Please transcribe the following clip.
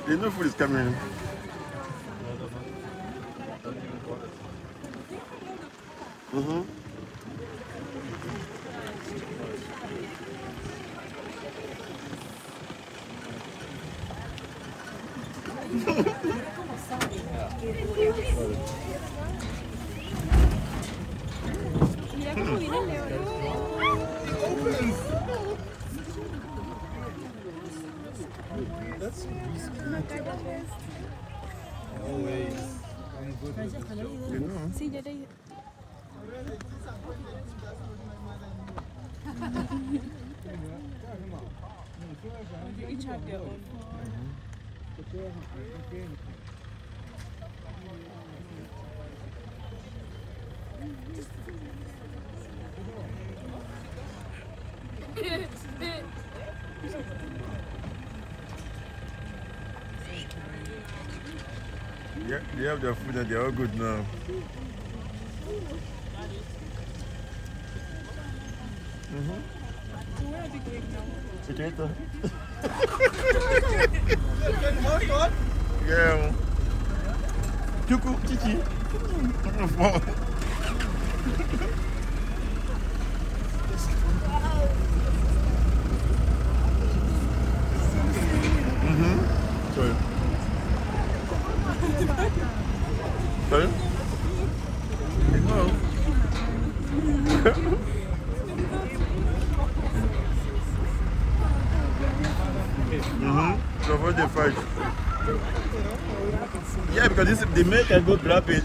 They know food is coming. Mm-hmm. That's always. You know. Sí, yo te... You each have their own. Yeah, they have their food and they're all good now. Mm-hmm. So where are they going now? Potato. What? Yeah. Chuku, chichi. Mm-hmm. Sorry. Sorry? No. Mm-hmm. So what they fight? Yeah, because this, the maid can go grab it.